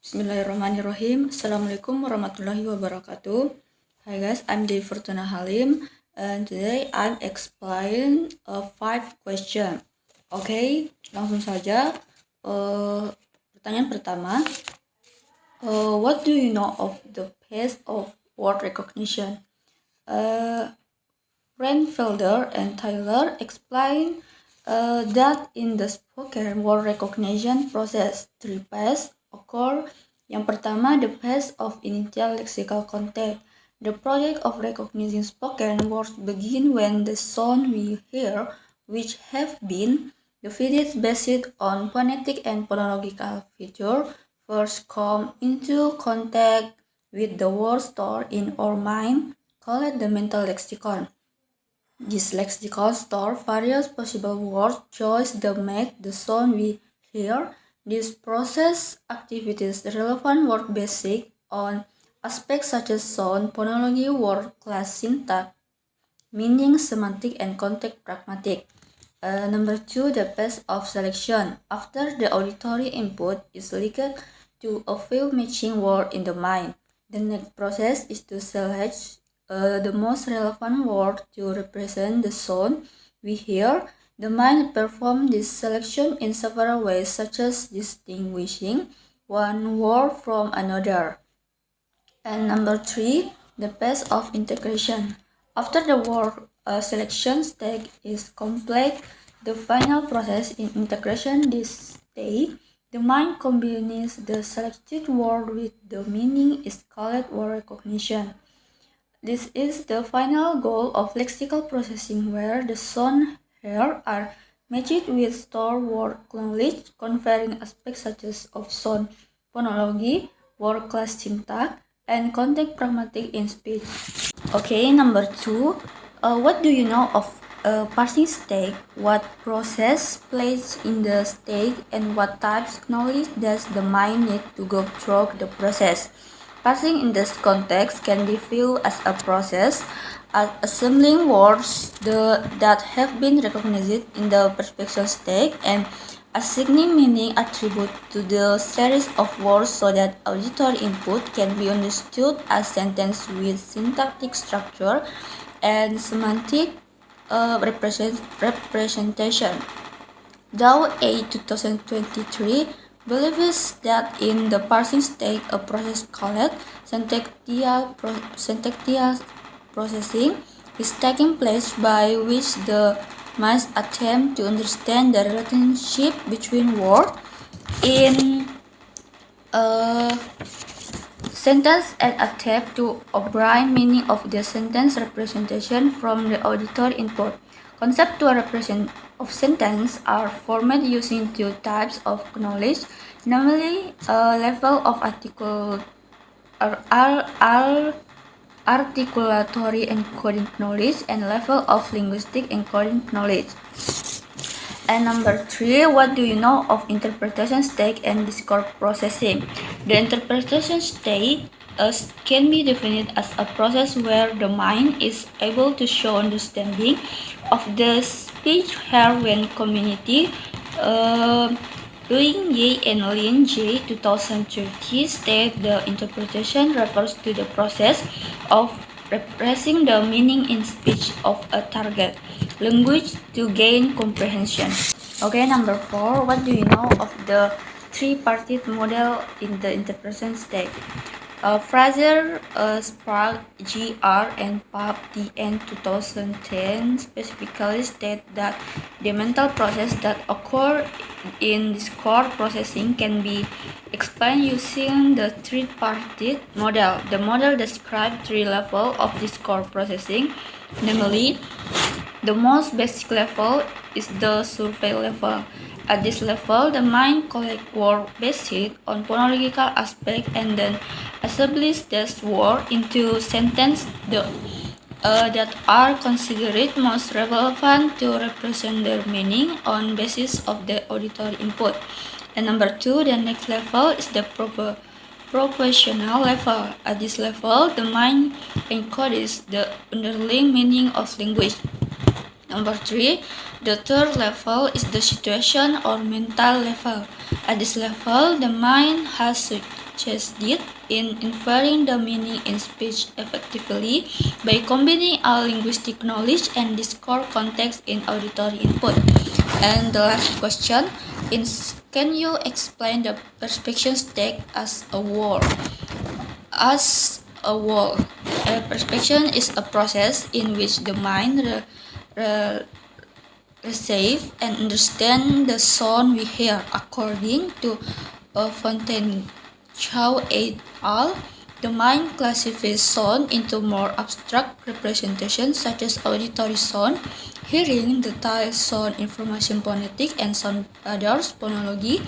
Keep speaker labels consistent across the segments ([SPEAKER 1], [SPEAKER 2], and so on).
[SPEAKER 1] Bismillahirrahmanirrahim. Assalamualaikum warahmatullahi wabarakatuh. Hi guys, I'm Devi Fortuna Halim, and today I'm explain 5 question. Oke, langsung saja. Pertanyaan pertama, what do you know of the pace of word recognition? Renfelder and Taylor explain that in the spoken word recognition process, 3 phases occur. Yang pertama, the phase of initial lexical contact. The project of recognizing spoken words begin when the sound we hear, which have been divided based on phonetic and phonological feature, first come into contact with the word stored in our mind, called the mental lexicon. This lexicon stores various possible word choices that make the sound we hear. This process activities relevant word basic on aspects such as sound, phonology, word class, syntax, meaning, semantic, and context pragmatic. Number 2, the phase of selection. After the auditory input is linked to a few matching words in the mind, the next process is to select the most relevant word to represent the sound we hear. The mind performs this selection in several ways, such as distinguishing one word from another. And number 3, the phase of integration. After the word selection stage is complete, the final process in integration this stage, the mind combines the selected word with the meaning is called word recognition. This is the final goal of lexical processing, where the sound heard are matched with stored word knowledge, conferring aspects such as of sound phonology, word class syntax, and context pragmatic in speech. Okay, number 2. What do you know of parsing stage? What process plays in the stage, and what types of knowledge does the mind need to go through the process? Parsing in this context can be viewed as a process of assembling words that have been recognized in the perception stage and assigning meaning attribute to the series of words so that auditory input can be understood as sentence with syntactic structure and semantic representation. Dow A 2023 believes that in the parsing stage, a process called syntactial processing is taking place, by which the mind attempts to understand the relationship between words in a sentence and attempt to obtain meaning of the sentence representation from the auditory input. Conceptual representation of sentence are formed using 2 types of knowledge, namely a level of articulatory encoding knowledge and level of linguistic encoding knowledge. And number 3, what do you know of interpretation stage and discourse processing? The interpretation stage can be defined as a process where the mind is able to show understanding of the speech heard when community. Doing Ye and Lin J 2030 state the interpretation refers to the process of repressing the meaning in speech of a target language to gain comprehension. Okay, number 4, what do you know of the three-parted model in the interpretation stage? Fraser, Sprague, G.R. and Pap T.N. 2010 specifically state that the mental process that occur in discourse processing can be explained using the three-parted model. The model describes 3 levels of discourse processing, namely, the most basic level is the survey level. At this level, the mind collects words based on phonological aspect and then establishes these words into sentences that are considered most relevant to represent their meaning on basis of the auditory input. And number 2, the next level is the propositional level. At this level, the mind encodes the underlying meaning of language. Number 3, the third level is the situation or mental level. At this level, the mind has succeeded in inferring the meaning in speech effectively by combining all linguistic knowledge and discourse context in auditory input. And the last question is, can you explain the perception state as a whole? As a whole, a perception is a process in which the mind receive and understand the sound we hear. According to Fontaine Chow et al., the mind classifies sound into more abstract representations such as auditory sound, hearing, the tactile sound information phonetic, and sound patterns phonology.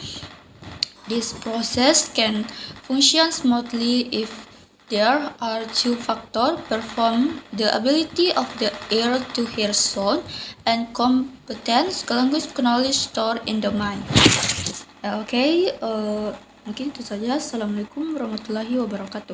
[SPEAKER 1] This process can function smoothly if there are two factors performed: the ability of the ear to hear sound and competence language knowledge stored in the mind. Oke, mungkin itu saja. Assalamualaikum warahmatullahi wabarakatuh.